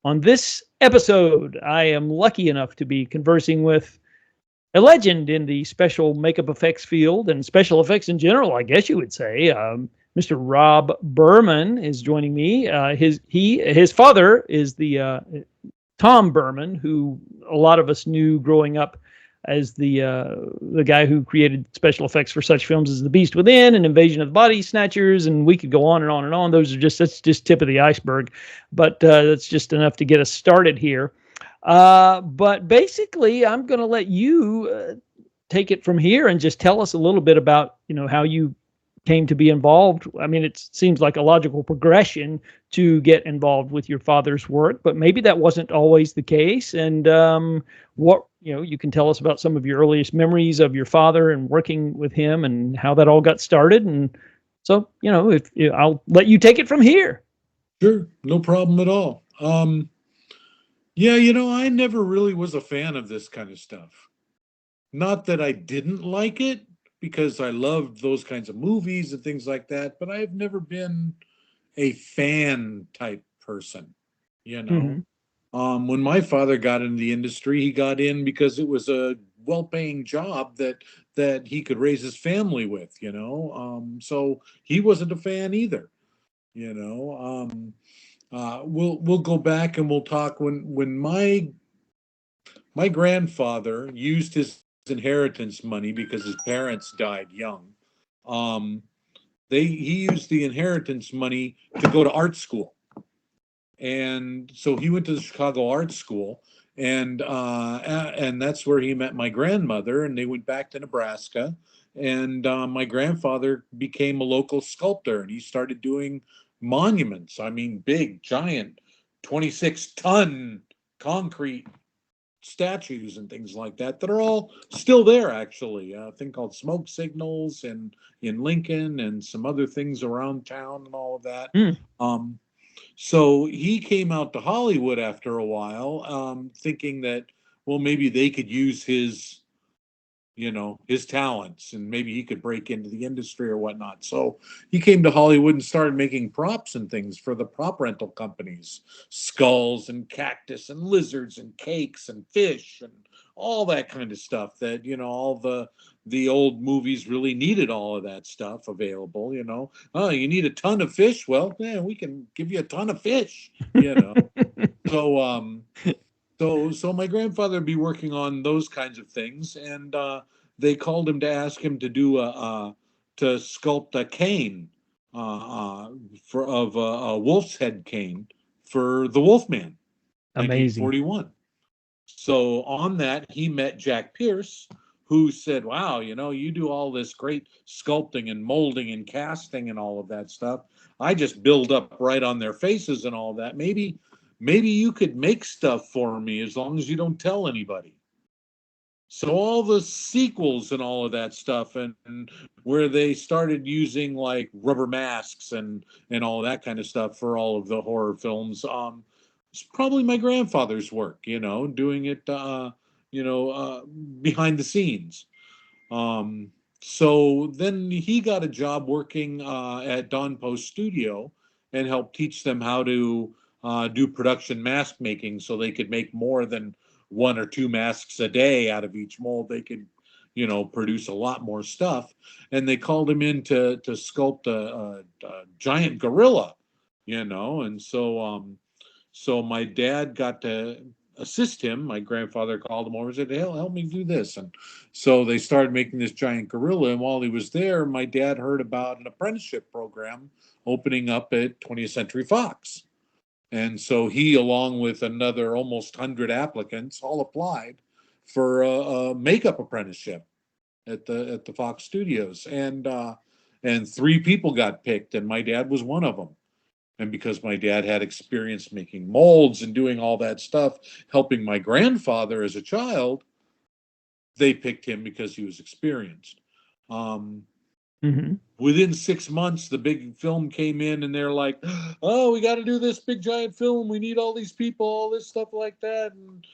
On this episode, I am lucky enough to be conversing with a legend in the special makeup effects field and special effects in general, I guess you would say. Mr. Rob Burman is joining me. His father is the Tom Burman, who a lot of us knew growing up as the guy who created special effects for such films as The Beast Within and Invasion of the Body Snatchers, and we could go on and on and on. That's just tip of the iceberg, but that's just enough to get us started here. But basically, I'm going to let you take it from here and just tell us a little bit about how you came to be involved. I mean, it seems like a logical progression to get involved with your father's work, but maybe that wasn't always the case. And what you can tell us about some of your earliest memories of your father and working with him and how that all got started. And so, if I'll let you take it from here. Sure, no problem at all. Yeah, I never really was a fan of this kind of stuff. Not that I didn't like it, because I loved those kinds of movies and things like that, but I've never been a fan type person, you know. Mm-hmm. When my father got into the industry, he got in because it was a well-paying job that he could raise his family with. So he wasn't a fan either, you know. We'll go back and we'll talk when my grandfather used his inheritance money because his parents died young. Um, he used the inheritance money to go to art school, and so he went to the Chicago Art School, and that's where he met my grandmother, and they went back to Nebraska, and my grandfather became a local sculptor, and he started doing monuments. I mean, big, giant, 26-ton concrete statues and things like that are all still there, actually. A thing called smoke signals and in Lincoln, and some other things around town and all of that. Mm. um, so he came out to Hollywood after a while, thinking that, well, maybe they could use his talents, and maybe he could break into the industry or whatnot. So he came to Hollywood and started making props and things for the prop rental companies, skulls and cactus and lizards and cakes and fish and all that kind of stuff that, all the old movies really needed all of that stuff available. Oh, you need a ton of fish? Well, yeah, we can give you a ton of fish. So so my grandfather would be working on those kinds of things, and they called him to ask him to do to sculpt a cane, for of a wolf's head cane for the Wolfman, Amazing. 1941. So on that, he met Jack Pierce, who said, "Wow, you do all this great sculpting and molding and casting and all of that stuff. I just build up right on their faces and all that. Maybe you could make stuff for me as long as you don't tell anybody." So all the sequels and all of that stuff, and where they started using like rubber masks and all that kind of stuff for all of the horror films, it's probably my grandfather's work, doing it, behind the scenes. Um, so then he got a job working at Don Post Studio and helped teach them how to do production mask making, so they could make more than one or two masks a day out of each mold. They could, produce a lot more stuff. And they called him in to sculpt a giant gorilla, and so my dad got to assist him. My grandfather called him over and said, "Hey, help me do this." And so they started making this giant gorilla. And while he was there, my dad heard about an apprenticeship program opening up at 20th Century Fox. And so he, along with another almost 100 applicants, all applied for a makeup apprenticeship at the Fox Studios. And three people got picked, and my dad was one of them. And because my dad had experience making molds and doing all that stuff, helping my grandfather as a child, they picked him because he was experienced. Um, Mm-hmm. Within 6 months, the big film came in, and they're like, "Oh, we got to do this big giant film. We need all these people, all this stuff like that. And,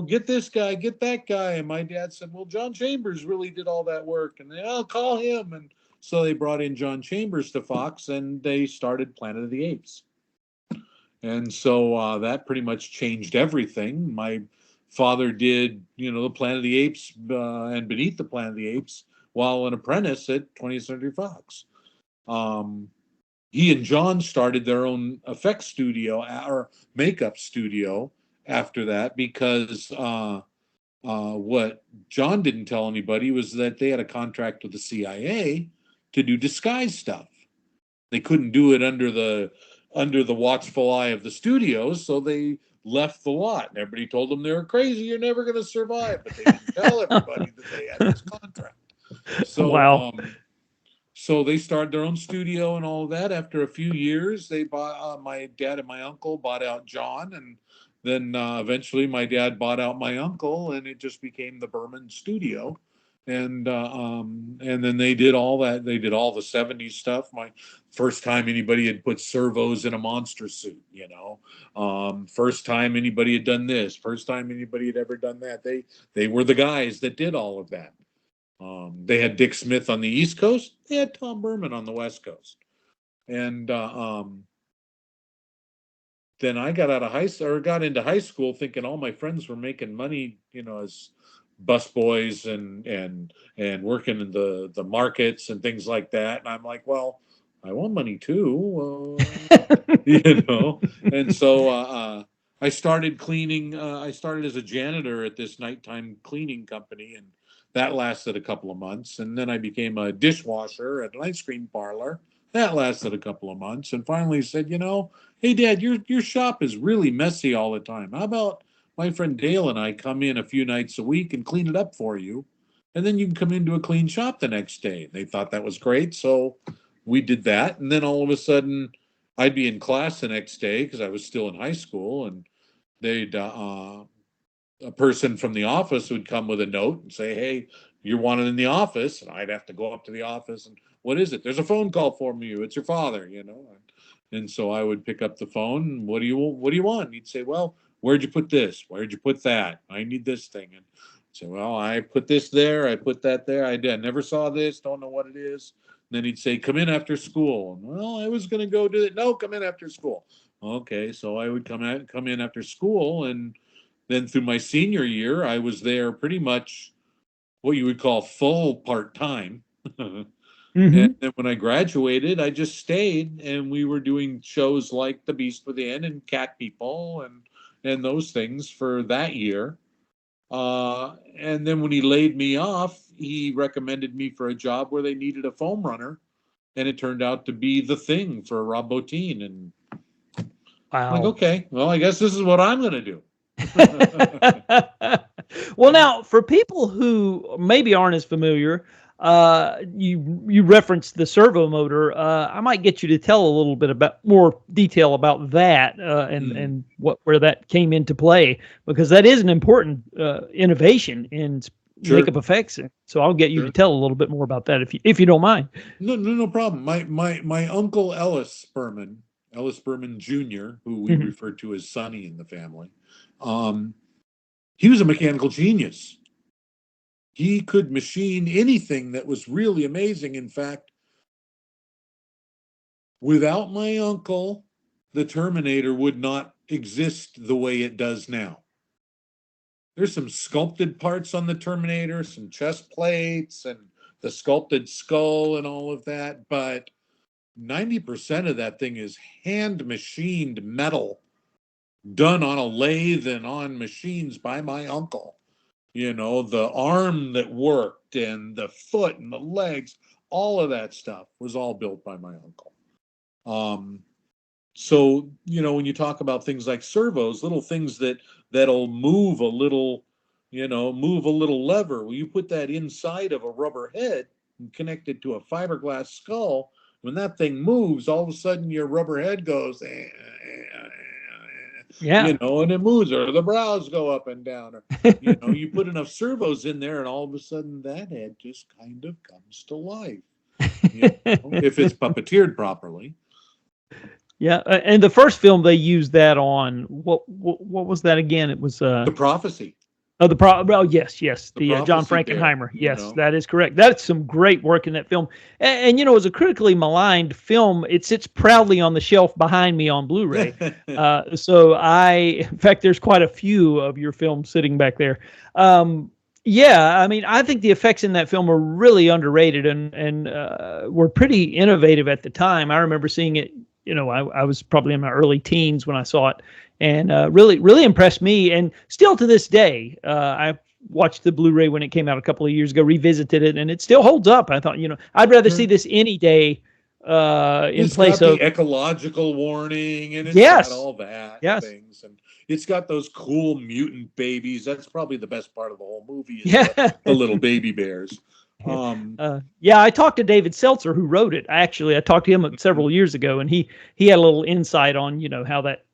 get this guy, get that guy." And my dad said, "Well, John Chambers really did all that work, and I'll call him." And so they brought in John Chambers to Fox, and they started Planet of the Apes. And so that pretty much changed everything. My father did, the Planet of the Apes and Beneath the Planet of the Apes while an apprentice at 20th Century Fox. He and John started their own effects studio or makeup studio after that because what John didn't tell anybody was that they had a contract with the CIA to do disguise stuff. They couldn't do it under the watchful eye of the studios, so they left the lot. And everybody told them they were crazy. You're never going to survive. But they didn't tell everybody that they had this contract. So, Wow. So they started their own studio and all of that. After a few years, they bought my dad and my uncle bought out John, and then eventually my dad bought out my uncle, and it just became the Burman Studio. And then they did all that. They did all the '70s stuff. My first time anybody had put servos in a monster suit. First time anybody had done this. First time anybody had ever done that. They were the guys that did all of that. They had Dick Smith on the East Coast. They had Tom Burman on the West Coast. And then I got into high school thinking all my friends were making money, as busboys and working in the markets and things like that. And I'm like, well, I want money too, And so I started cleaning. I started as a janitor at this nighttime cleaning company, and that lasted a couple of months. And then I became a dishwasher at an ice cream parlor. That lasted a couple of months. And finally said, hey, Dad, your shop is really messy all the time. How about my friend Dale and I come in a few nights a week and clean it up for you? And then you can come into a clean shop the next day. They thought that was great. So we did that. And then all of a sudden, I'd be in class the next day because I was still in high school. And they'd a person from the office would come with a note and say, hey, you're wanted in the office. And I'd have to go up to the office and, what is it? There's a phone call for you. It's your father, And so I would pick up the phone. What do you want? And he'd say, well, where'd you put this? Where'd you put that? I need this thing. And I'd say, well, I put this there. I put that there. I never saw this. Don't know what it is. And then he'd say, come in after school. And, well, I was going to go do it. No, come in after school. Okay. So I would come in after school. And then through my senior year, I was there pretty much what you would call full part-time. Mm-hmm. And then when I graduated, I just stayed, and we were doing shows like The Beast Within and Cat People and those things for that year. And then when he laid me off, he recommended me for a job where they needed a foam runner, and it turned out to be The Thing for Rob Bottin. And wow. like, okay, well, I guess this is what I'm going to do. Well, now for people who maybe aren't as familiar, you referenced the servo motor. I might get you to tell a little bit about more detail about that and where that came into play, because that is an important innovation in makeup effects. So I'll get you to tell a little bit more about that if you don't mind. No problem. My uncle Ellis Burman Jr., who we refer to as Sonny in the family, he was a mechanical genius. He could machine anything that was really amazing. In fact, without my uncle, the Terminator would not exist the way it does now. There's some sculpted parts on the Terminator, some chest plates and the sculpted skull and all of that, but 90% of that thing is hand machined metal done on a lathe and on machines by my uncle. The arm that worked and the foot and the legs, all of that stuff was all built by my uncle. So, when you talk about things like servos, little things that'll move a little lever, well, you put that inside of a rubber head and connect it to a fiberglass skull. When that thing moves, all of a sudden your rubber head goes, yeah, and it moves, or the brows go up and down, or you put enough servos in there, and all of a sudden that head just kind of comes to life. If it's puppeteered properly. Yeah, and the first film they used that on, what was that again? It was The Prophecy. Oh, oh, yes, the John Prophecy Bear, Frankenheimer. Yes, that is correct. That's some great work in that film. And you know, as a critically maligned film, it sits proudly on the shelf behind me on Blu-ray. So in fact, there's quite a few of your films sitting back there. Yeah, I mean, I think the effects in that film are really underrated and were pretty innovative at the time. I remember seeing it. You know, I was probably in my early teens when I saw it, and really impressed me. And still to this day, I watched the Blu-ray when it came out a couple of years ago, revisited it, and it still holds up. I thought, you know, I'd rather see this any day in place of the ecological warning, and it's yes, got all that things, and it's got those cool mutant babies. That's probably the best part of the whole movie. Is the little baby bears. Yeah, I talked to David Seltzer, who wrote it. I talked to him several years ago, and he had a little insight on, you know, how that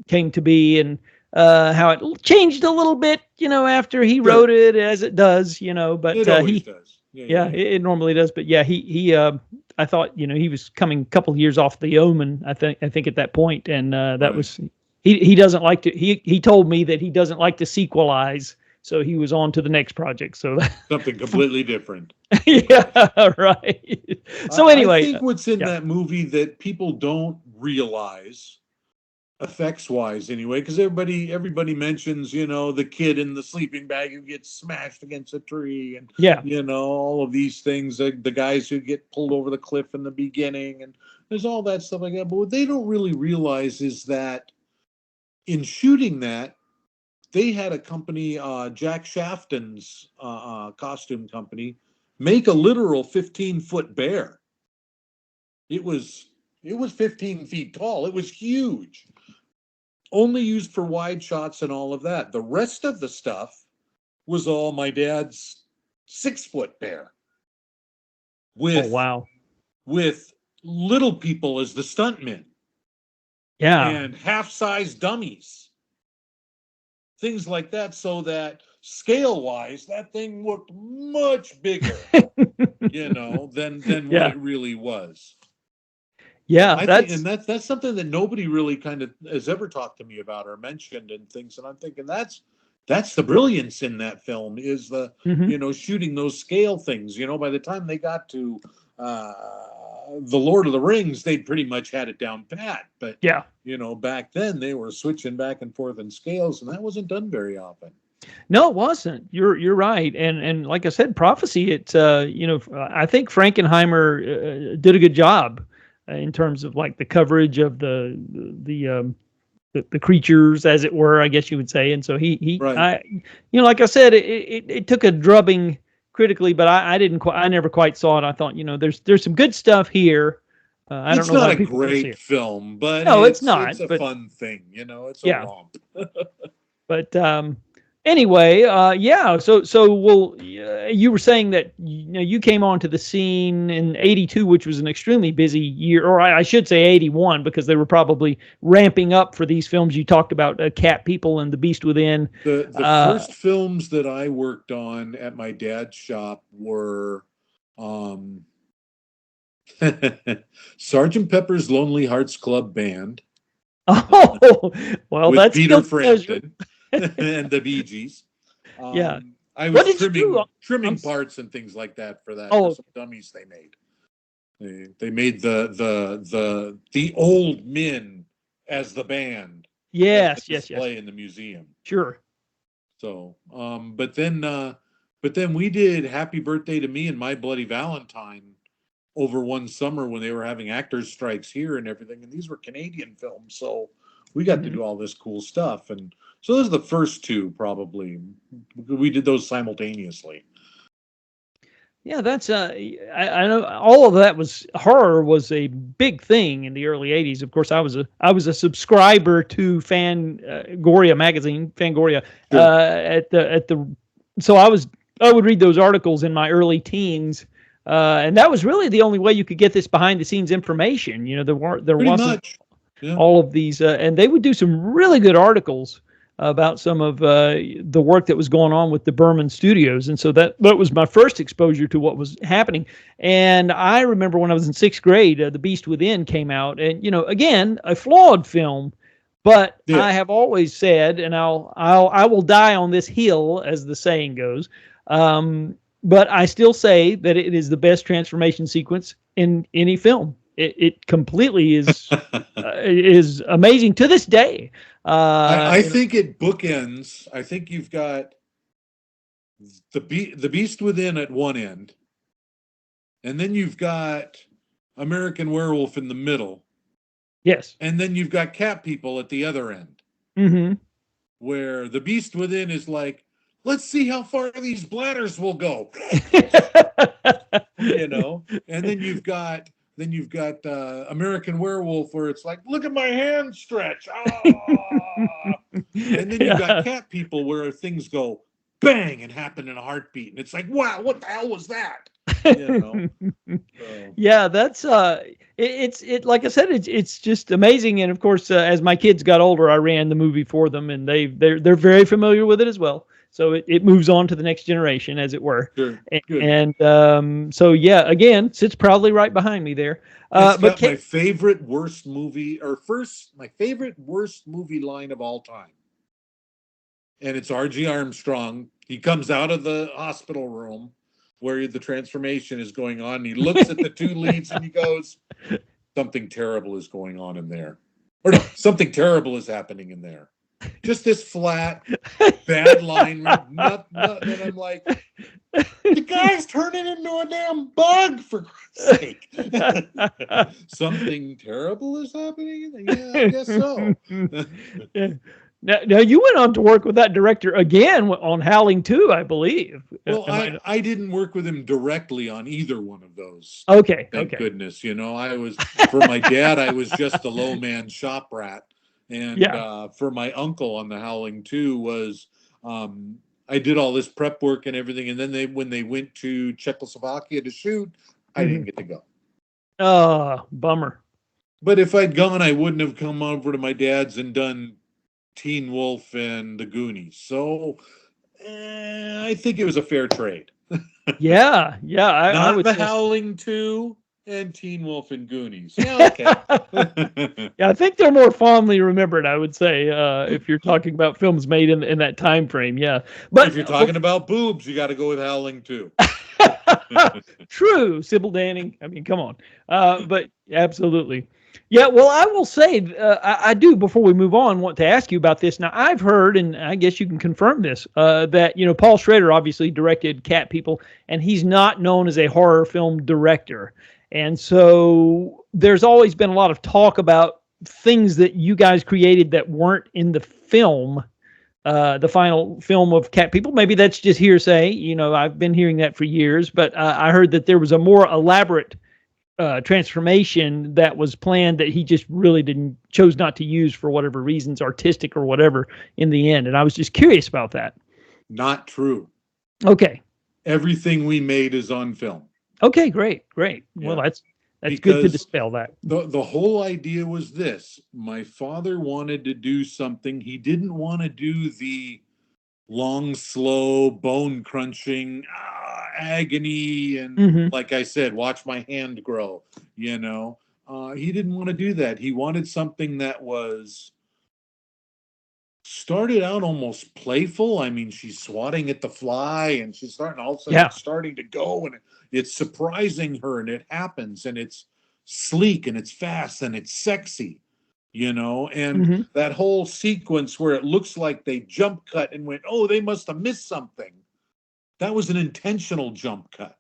came to be and how it changed a little bit, you know, after he wrote it, as it does, you know. But it always does. It normally does. But yeah, he I thought, you know, he was coming a couple of years off The Omen, I think at that point, and that was he doesn't like to. He told me that he doesn't like to sequelize. So he was on to the next project. So something completely different. Yeah, right. So anyway, I think what's in that movie that people don't realize, effects wise anyway, because everybody mentions, you know, the kid in the sleeping bag who gets smashed against a tree, and you know, all of these things, the guys who get pulled over the cliff in the beginning, and there's all that stuff like that. But what they don't really realize is that in shooting that, they had a company, Jack Shafton's costume company, make a literal 15-foot bear. It was 15 feet tall. It was huge. Only used for wide shots and all of that. The rest of the stuff was all my dad's 6-foot bear. With little people as the stuntmen. Yeah. And half-size dummies. Things like that, so that scale-wise, that thing looked much bigger, you know, than what it really was. Yeah, that's something that nobody really kind of has ever talked to me about or mentioned and things. And I'm thinking that's the brilliance in that film is the you know, shooting those scale things. You know, by the time they got to the Lord of the Rings, they pretty much had it down pat. But you know, back then they were switching back and forth in scales, and that wasn't done very often. No, it wasn't. You're right. And like I said, Prophecy, it's you know, I think Frankenheimer did a good job in terms of like the coverage of the creatures, as it were, I guess you would say. And so he you know, like I said, it took a drubbing critically, but I never quite saw it. I thought, you know, there's some good stuff here. I don't know. It's not a great film, but no, it's not. It's a fun thing, you know. It's a romp. But anyway, So well, you were saying that you came onto the scene in '82, which was an extremely busy year, or I should say '81, because they were probably ramping up for these films you talked about, Cat People and The Beast Within. The first films that I worked on at my dad's shop were Sgt. Pepper's Lonely Hearts Club Band. Oh, well, with that's Peter Frampton and the Bee Gees. I was trimming parts and things like that for that. For some dummies they made. They made the old men as the band. Yes. Display in the museum. Sure. So, but then we did Happy Birthday to Me and My Bloody Valentine over one summer when they were having actors strikes here and everything. And these were Canadian films. So we got to do all this cool stuff. And so those are the first two, probably. We did those simultaneously. Yeah, that's I know all of that horror was a big thing in the early '80s. Of course, I was a subscriber to Fangoria magazine, Fangoria. So I would read those articles in my early teens, and that was really the only way you could get this behind the scenes information. You know, there wasn't all of these, and they would do some really good articles about some of the work that was going on with the Burman Studios. And so that was my first exposure to what was happening. And I remember when I was in 6th grade, The Beast Within came out. And, you know, again, a flawed film, But Yeah. I have always said, and I will die on this hill, as the saying goes. But I still say that it is the best transformation sequence in any film. It completely is amazing to this day. I think it bookends. I think you've got the Beast Within at one end, and then you've got American Werewolf in the middle, Yes. and then you've got Cat People at the other end, Mm-hmm. where the Beast Within is like, let's see how far these bladders will go, you know. And then you've got American Werewolf, where it's like, look at my hand stretch, and then you've got Cat People, where things go bang and happen in a heartbeat, and it's like, wow, what the hell was that? You know. So. Yeah, that's it's like I said, it's just amazing. And of course, as my kids got older, I ran the movie for them, and they're very familiar with it as well. So it moves on to the next generation, as it were. Sure. Good. And so yeah, again, sits proudly right behind me there. It's got my favorite worst movie line of all time. And it's R.G. Armstrong. He comes out of the hospital room where the transformation is going on. And he looks at the two leads and he goes, something terrible is going on in there. Or no, something terrible is happening in there. Just this flat, bad line. And I'm like, the guy's turning into a damn bug, for Christ's sake. Something terrible is happening? Yeah, I guess so. Yeah. Now you went on to work with that director again on Howling 2, I believe. Well, I didn't work with him directly on either one of those. Okay. Thank goodness. You know, for my dad, I was just a low man shop rat. And for my uncle on the Howling 2 was, I did all this prep work and everything. And then when they went to Czechoslovakia to shoot, I didn't get to go. Oh, bummer. But if I'd gone, I wouldn't have come over to my dad's and done Teen Wolf and the Goonies. So I think it was a fair trade. Yeah. I would the Howling 2 and Teen Wolf and Goonies. Yeah, okay. Yeah, I think they're more fondly remembered, I would say, if you're talking about films made in that time frame. Yeah, but if you're talking about boobs, you got to go with Howling 2. True, Sybil Danning. I mean, come on. But absolutely. Yeah, well, I will say, I do, before we move on, want to ask you about this. Now, I've heard, and I guess you can confirm this, that, Paul Schrader obviously directed Cat People, and he's not known as a horror film director. And so there's always been a lot of talk about things that you guys created that weren't in the film, the final film of Cat People. Maybe that's just hearsay. I've been hearing that for years, but I heard that there was a more elaborate transformation that was planned that he just really chose not to use for whatever reasons, artistic or whatever, in the end. And I was just curious about that. Not true. Okay. Everything we made is on film. Okay, great. Yeah. Well, that's good to dispel that. The whole idea was this. My father wanted to do something. He didn't want to do the long, slow, bone crunching agony and like I said, watch my hand grow. He didn't want to do that. He wanted something that was started out almost playful. I mean, she's swatting at the fly and she's starting starting to go, and it's surprising her, and it happens, and it's sleek and it's fast and it's sexy. And that whole sequence where it looks like they jump cut and went, oh, they must have missed something. That was an intentional jump cut,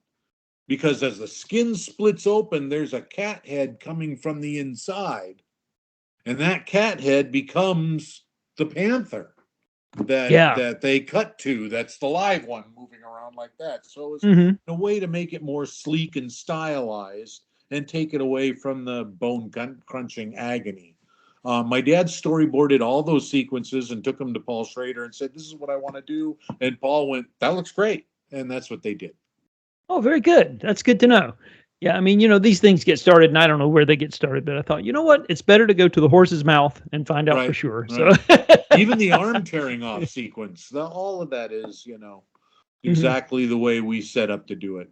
because as the skin splits open, there's a cat head coming from the inside, and that cat head becomes the panther that they cut to. That's the live one moving around like that. So it's a way to make it more sleek and stylized and take it away from the bone crunching agony. My dad storyboarded all those sequences and took them to Paul Schrader and said, this is what I want to do. And Paul went, that looks great. And that's what they did. Oh, very good. That's good to know. Yeah, I mean, these things get started, and I don't know where they get started, but I thought, you know what? It's better to go to the horse's mouth and find out for sure. Right. So even the arm tearing off sequence, all of that is, exactly the way we set up to do it.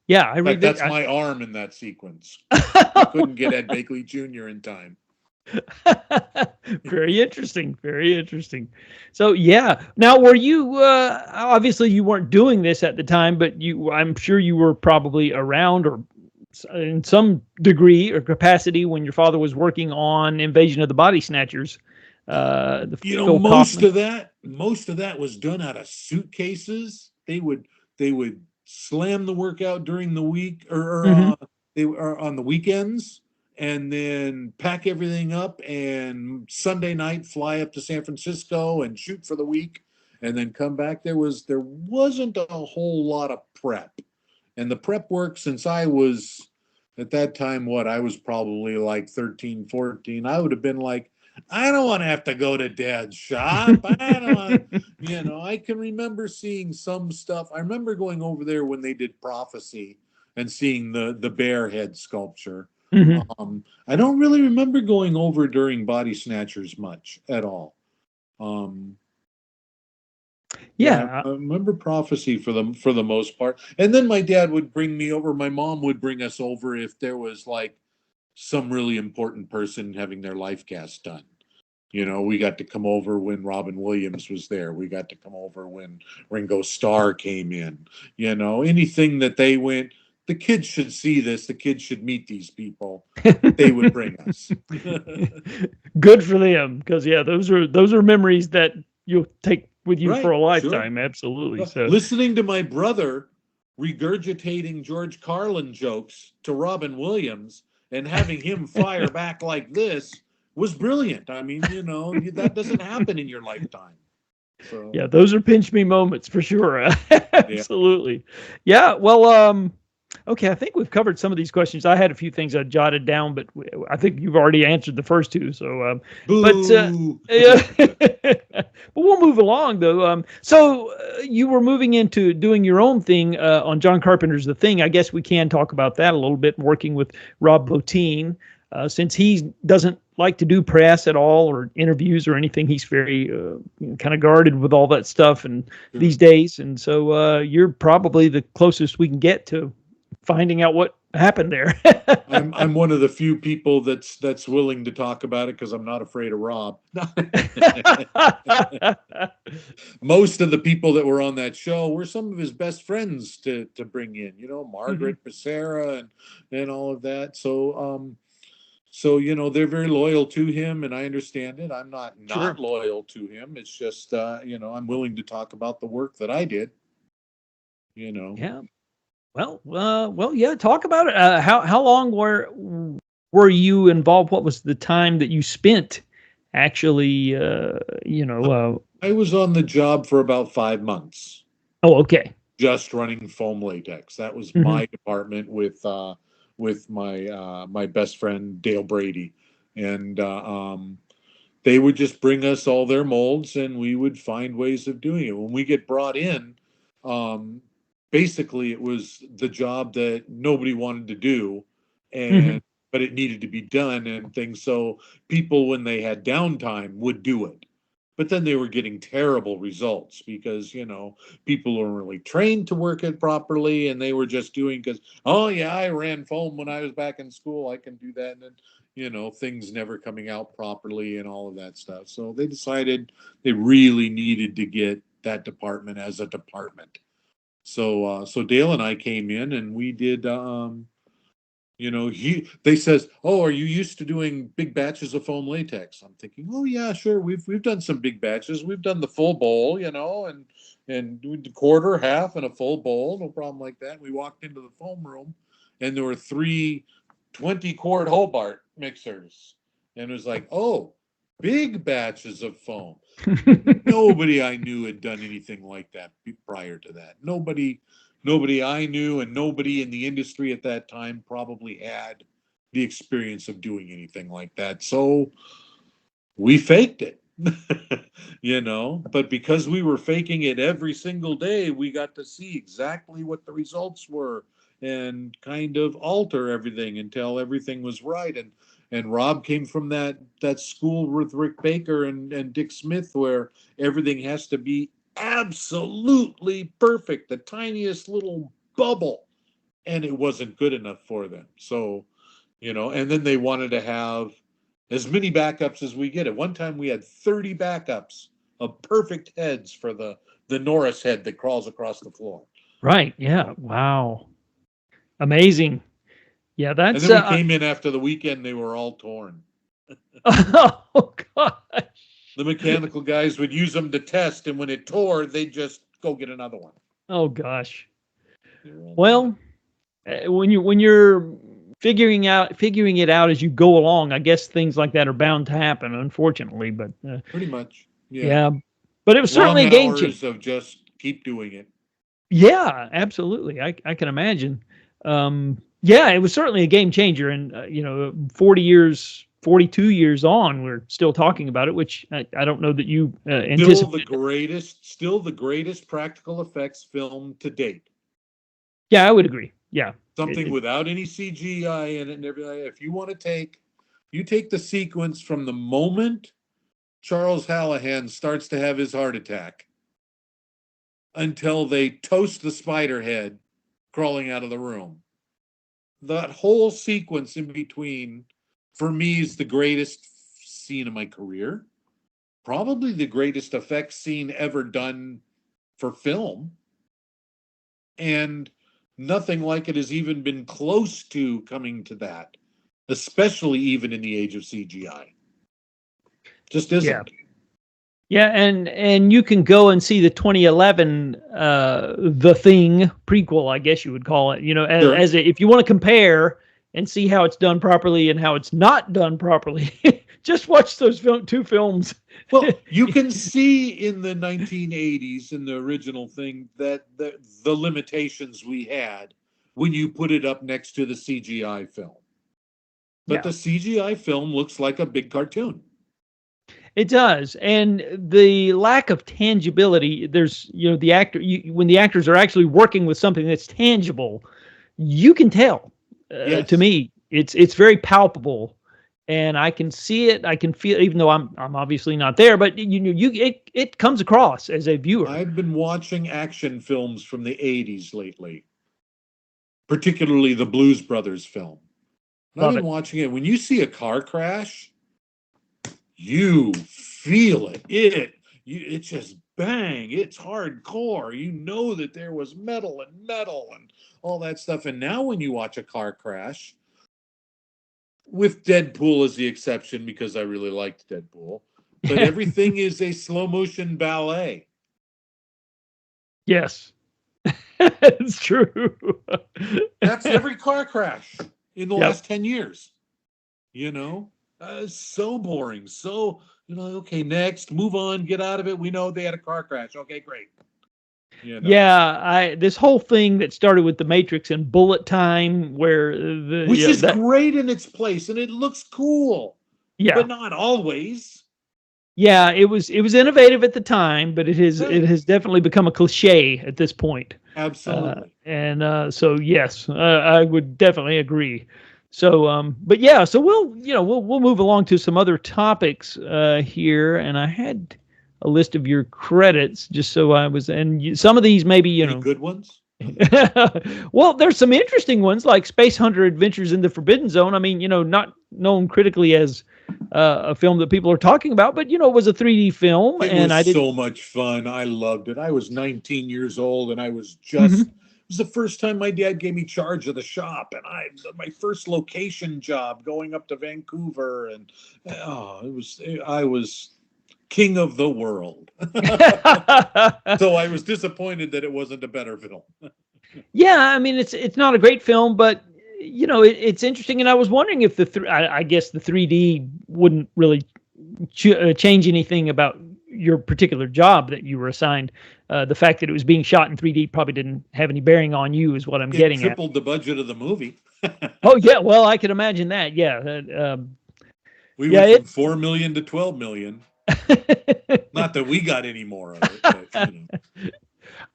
Yeah, that's my arm in that sequence. I couldn't get Ed Bakley Jr. in time. Very interesting. Very interesting. So yeah. Now, were you obviously you weren't doing this at the time, but I'm sure you were probably around or in some degree or capacity when your father was working on Invasion of the Body Snatchers, the You know, Phil Kaufman. most of that was done out of suitcases. They would slam the workout during the week, Hmm. they were on the weekends, and then pack everything up, and Sunday night fly up to San Francisco and shoot for the week, and then come back. There wasn't a whole lot of prep, and the prep work, since I was at that time, what, I was probably like 13, 14. I would have been like, I don't want to have to go to dad's shop. I don't want, I can remember seeing some stuff. I remember going over there when they did Prophecy and seeing the bear head sculpture. Hmm. I don't really remember going over during Body Snatchers much at all. Um, yeah, Yeah. I remember Prophecy for the most part. And then my dad would bring me over. My mom would bring us over if there was like some really important person having their life cast done. We got to come over when Robin Williams was there. We got to come over when Ringo Starr came in. Anything that they went, the kids should see this. The kids should meet these people. They would bring us. Good for them, because yeah, those are memories that you'll take with you for Right, a sure. lifetime. Absolutely. So Listening to my brother regurgitating George Carlin jokes to Robin Williams and having him fire back like this was brilliant. I mean, that doesn't happen in your lifetime. So, yeah, those are pinch me moments for sure. yeah. Absolutely. Yeah. Well, okay. I think we've covered some of these questions. I had a few things I jotted down, but I think you've already answered the first two. So, but Boo. yeah, but we'll move along though. So you were moving into doing your own thing on John Carpenter's The Thing. I guess we can talk about that a little bit, working with Rob Bottin. Since he doesn't like to do press at all or interviews or anything, he's very kind of guarded with all that stuff and Sure. these days. And so you're probably the closest we can get to finding out what happened there. I'm one of the few people that's willing to talk about it because I'm not afraid of Rob. Most of the people that were on that show were some of his best friends to bring in, Mhm. Margaret Becerra and all of that. So they're very loyal to him, and I understand it. I'm not Sure. loyal to him. It's just I'm willing to talk about the work that I did. You know, Yeah. Well, yeah. Talk about it. How long were you involved? What was the time that you spent actually? I was on the job for about 5 months, Oh, okay. just running foam latex. That was Hmm. my department with my best friend Dale Brady, and they would just bring us all their molds, and we would find ways of doing it. When we get brought in, um, basically it was the job that nobody wanted to do, Hmm. and but it needed to be done and things. So people, when they had downtime, would do it. But then they were getting terrible results because people weren't really trained to work it properly, and they were just doing because, oh yeah, I ran foam when I was back in school, I can do that. And then things never coming out properly and all of that stuff. So they decided they really needed to get that department as a department. So Dale and I came in and we did. They says, "Oh, are you used to doing big batches of foam latex?" I'm thinking, "Oh yeah, sure. We've done some big batches. We've done the full bowl, and we did quarter, half, and a full bowl, no problem like that." We walked into the foam room, and there were three 20-quart Hobart mixers, and it was like, "Oh, big batches of foam." Nobody I knew had done anything like that prior to that. Nobody I knew, and nobody in the industry at that time probably had the experience of doing anything like that. So we faked it. But because we were faking it every single day, we got to see exactly what the results were and kind of alter everything until everything was right. And Rob came from that school with Rick Baker and Dick Smith, where everything has to be absolutely perfect, the tiniest little bubble, and it wasn't good enough for them. So and then they wanted to have as many backups as we get. At one time, we had 30 backups of perfect heads for the Norris head that crawls across the floor. Right. Yeah. Wow. Amazing. Yeah, And that's then we came in after the weekend; they were all torn. oh gosh. The mechanical guys would use them to test, and when it tore, they'd just go get another one. Oh gosh. Well, when you're figuring it out as you go along, I guess things like that are bound to happen, unfortunately. But pretty much, yeah. But it was Long certainly a game hours changer. of just keep doing it. Yeah, absolutely. I can imagine. Yeah, it was certainly a game changer, and 40 years, 42 years on, we're still talking about it, which I don't know that you anticipate. Still the greatest practical effects film to date. Yeah, I would agree. Yeah, something without any CGI in it and everything. If you want to take the sequence from the moment Charles Hallahan starts to have his heart attack until they toast the spider head crawling out of the room. That whole sequence in between, for me, is the greatest scene of my career. Probably the greatest effects scene ever done for film. And nothing like it has even been close to coming to that, especially even in the age of CGI. Just isn't. Yeah, and you can go and see the 2011 The Thing prequel, I guess you would call it. If you want to compare and see how it's done properly and how it's not done properly, just watch those two films. Well, you can see in the 1980s in the original thing that the limitations we had when you put it up next to the CGI film. But the CGI film looks like a big cartoon. It does, and the lack of tangibility. There's, the actor. When the actors are actually working with something that's tangible, you can tell. Yes. To me, it's very palpable, and I can see it. I can feel, even though I'm obviously not there. But it comes across as a viewer. I've been watching action films from the 80s lately, particularly the Blues Brothers film. And I've been watching it. When you see a car crash, you feel it. It's just bang. It's hardcore. You know that there was metal and all that stuff. And now when you watch a car crash, with Deadpool as the exception, because I really liked Deadpool, but everything is a slow motion ballet. Yes, it's true. That's every car crash in the last 10 years. So boring. So, okay, next, move on, get out of it. We know they had a car crash. Okay, great. Yeah, this whole thing that started with the Matrix and bullet time, where which is great in its place, and it looks cool. Yeah, but not always. Yeah, it was innovative at the time, but it has definitely become a cliche at this point. Absolutely. So yes, I would definitely agree. So, but yeah, so we'll move along to some other topics here, and I had a list of your credits just so I was, and some of these maybe Any good ones. Well, there's some interesting ones like Space Hunter: Adventures in the Forbidden Zone. I mean, not known critically as a film that people are talking about, but it was a 3D film, It was so much fun. I loved it. I was 19 years old, and I was just. Mm-hmm. It was the first time my dad gave me charge of the shop, and my first location job going up to Vancouver, and I was king of the world. So I was disappointed that it wasn't a better film. Yeah, I mean it's not a great film, but it's interesting, and I was wondering if I guess the 3D wouldn't really change anything about your particular job that you were assigned. The fact that it was being shot in 3D probably didn't have any bearing on you, is what I'm getting at. It tripled the budget of the movie. Oh yeah, well I can imagine that. Yeah, we went from 4 million to 12 million. Not that we got any more of it. But,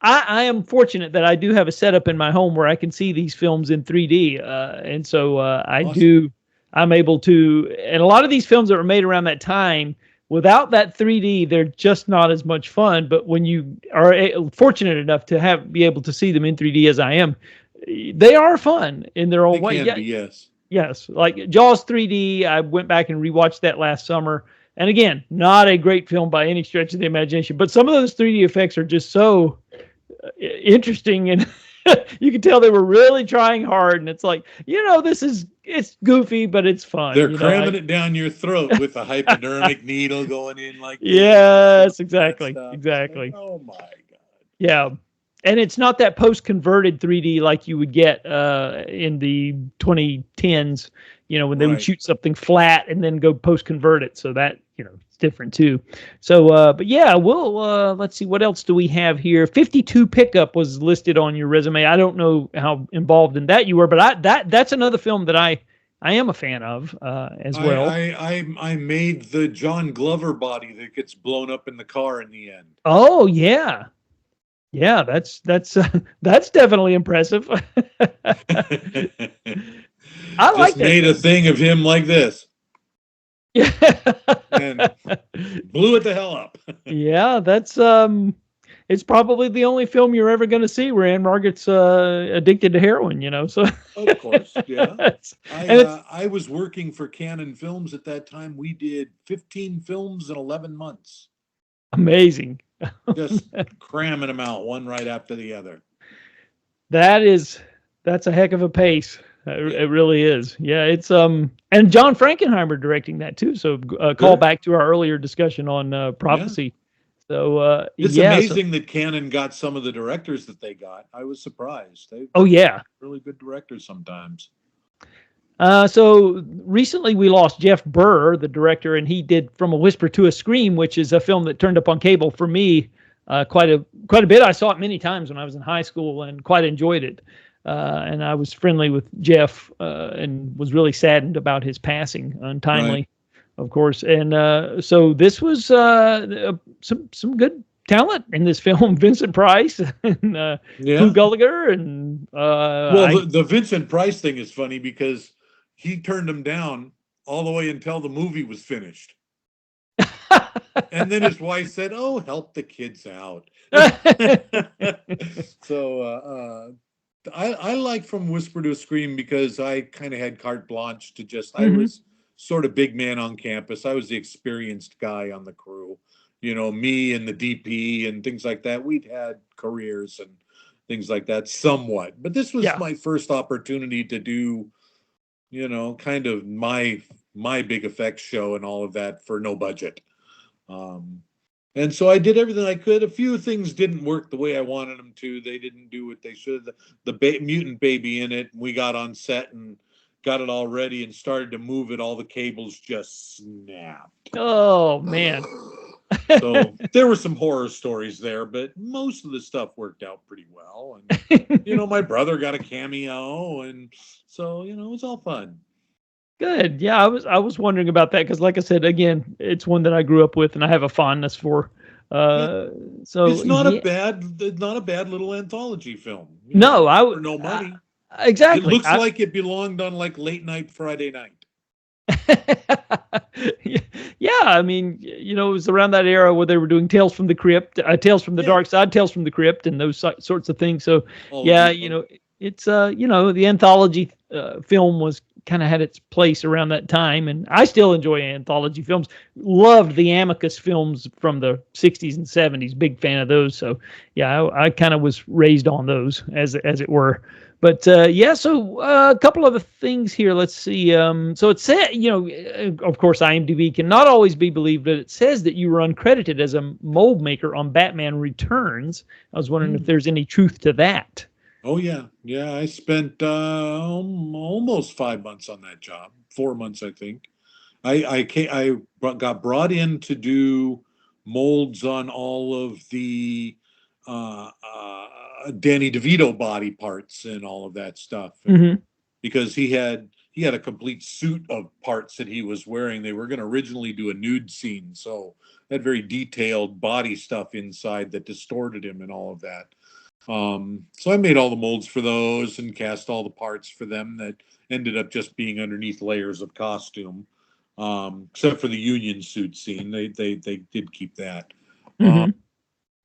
I am fortunate that I do have a setup in my home where I can see these films in 3D, and so awesome. I'm able to. And a lot of these films that were made around that time, without that 3D, they're just not as much fun. But when you are fortunate enough to be able to see them in 3D, as I am, they are fun in their own way. Can be, yes. Yes, like Jaws 3D. I went back and rewatched that last summer. And again, not a great film by any stretch of the imagination, but some of those 3D effects are just so interesting, and you can tell they were really trying hard. And it's like, it's goofy, but it's fun. They're cramming it down your throat with a hypodermic needle going in like this. Yes, exactly, Like, exactly. oh my God. Yeah. And it's not that post-converted 3D like you would get in the 2010s, when they would shoot something flat and then go post-convert it. So that, it's different too. So, but yeah, let's see, what else do we have here? 52 Pickup was listed on your resume. I don't know how involved in that you were, but that's another film that I am a fan of as well. I made the John Glover body that gets blown up in the car in the end. Oh, yeah. Yeah, that's definitely impressive. I like that. Made a thing of him like this. Yeah. And blew it the hell up. Yeah, that's it's probably the only film you're ever going to see where Anne Margaret's addicted to heroin, so of course, yeah. I was working for Canon Films at that time. We did 15 films in 11 months. Amazing. Just cramming them out one right after the other. That's a heck of a pace. It really is. Yeah, it's and John Frankenheimer directing that too. So call back to our earlier discussion on Prophecy. Yeah. So it's amazing that Canon got some of the directors that they got. I was surprised. Yeah, really good directors sometimes. So recently we lost Jeff Burr, the director, and he did From a Whisper to a Scream, which is a film that turned up on cable for me quite a bit. I saw it many times when I was in high school and quite enjoyed it. And I was friendly with Jeff and was really saddened about his passing untimely, of course. And so this was some good talent in this film. Vincent Price and Lou Gallagher. And the Vincent Price thing is funny because he turned him down all the way until the movie was finished. And then his wife said, "Oh, help the kids out." So I like From Whisper to a Scream because I kind of had carte blanche to just, I was sort of big man on campus. I was the experienced guy on the crew. Me and the DP and things like that. We'd had careers and things like that somewhat. But this was my first opportunity to do kind of my big effects show and all of that for no budget. And so I did everything I could. A few things didn't work the way I wanted them to. They didn't do what they should. The mutant baby in it, we got on set and got it all ready and started to move it. All the cables just snapped. Oh, man. So there were some horror stories there, but most of the stuff worked out pretty well. And, my brother got a cameo. And so, it was all fun. Good. Yeah, I was wondering about that because, like I said, again, it's one that I grew up with and I have a fondness for. So it's not a bad little anthology film. No, for no money. Exactly. It looks like it belonged on like late night Friday night. Yeah, I mean, it was around that era where they were doing Tales from the Crypt, Tales from the Dark Side, Tales from the Crypt, and those sorts of things. So, it's the anthology film was kind of had its place around that time, and I still enjoy anthology films. Loved the Amicus films from the 60s and 70s. Big fan of those. So, yeah, I kind of was raised on those as it were. But so a couple of the things here. Let's see. So it said, of course, IMDb cannot always be believed, but it says that you were uncredited as a mold maker on Batman Returns. I was wondering if there's any truth to that. Oh yeah. I spent almost 5 months on that job. 4 months, I think. I got brought in to do molds on all of the Danny DeVito body parts and all of that stuff, because he had a complete suit of parts that he was wearing. They were going to originally do a nude scene, so had very detailed body stuff inside that distorted him and all of that. So I made all the molds for those and cast all the parts for them that ended up just being underneath layers of costume, except for the union suit scene. They did keep that.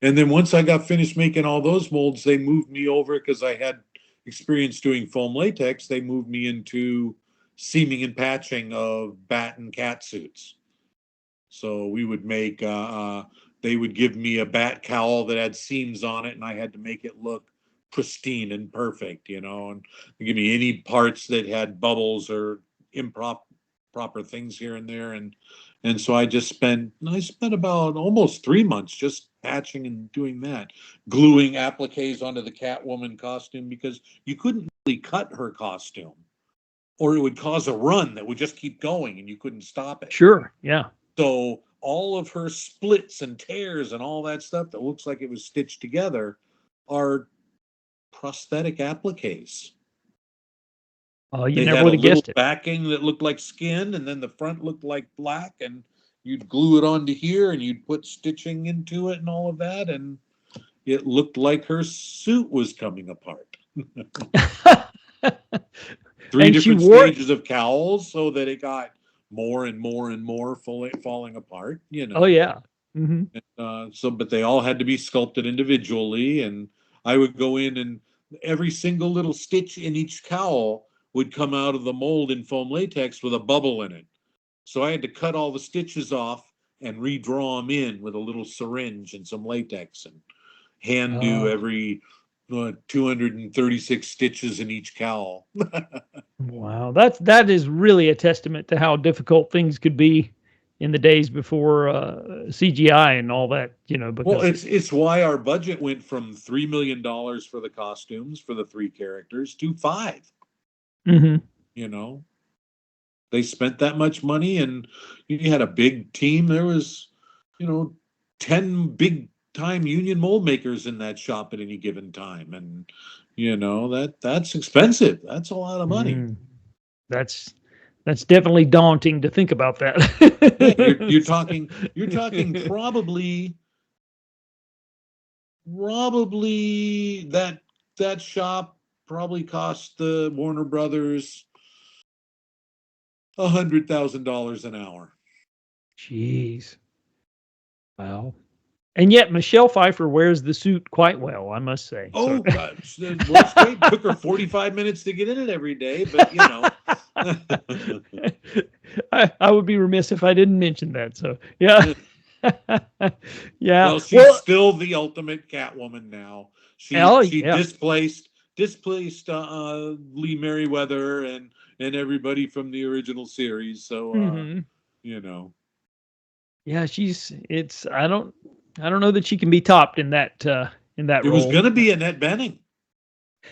And then once I got finished making all those molds, they moved me over because I had experience doing foam latex. They moved me into seaming and patching of bat and cat suits. So we would make, they would give me a bat cowl that had seams on it, and I had to make it look pristine and perfect, and give me any parts that had bubbles or improper things here and there. And so I spent about almost 3 months just patching and doing that, gluing appliques onto the Catwoman costume, because you couldn't really cut her costume, or it would cause a run that would just keep going and you couldn't stop it. Sure. Yeah. So all of her splits and tears and all that stuff that looks like it was stitched together are prosthetic appliques. Oh, you They never had would a have little guessed it. backing that looked like skin, and then the front looked like black, and you'd glue it onto here, and you'd put stitching into it and all of that, and it looked like her suit was coming apart. Three different stages of cowls, so that it got more and more and more falling apart. Oh yeah. Mm-hmm. But they all had to be sculpted individually, and I would go in, and every single little stitch in each cowl would come out of the mold in foam latex with a bubble in it. So I had to cut all the stitches off and redraw them in with a little syringe and some latex, and hand do every 236 stitches in each cowl. Wow, that is really a testament to how difficult things could be in the days before CGI and all that. Because well, it's why our budget went from $3 million for the costumes for the 3 characters to 5. Mm-hmm. They spent that much money, and you had a big team. There was, 10 big time union mold makers in that shop at any given time, and that's expensive. That's a lot of money. That's definitely daunting to think about that. Yeah, you're talking probably that shop probably cost the Warner Brothers $100,000 an hour. Jeez. Wow. And yet Michelle Pfeiffer wears the suit quite well, I must say. Oh, God. It works great. Took her 45 minutes to get in it every day, but I would be remiss if I didn't mention that. So, yeah. Yeah. Well, she's still the ultimate Catwoman now. She displaced Lee Merriweather and everybody from the original series. So, Yeah, I don't know that she can be topped in that role. It was going to be Annette Bening.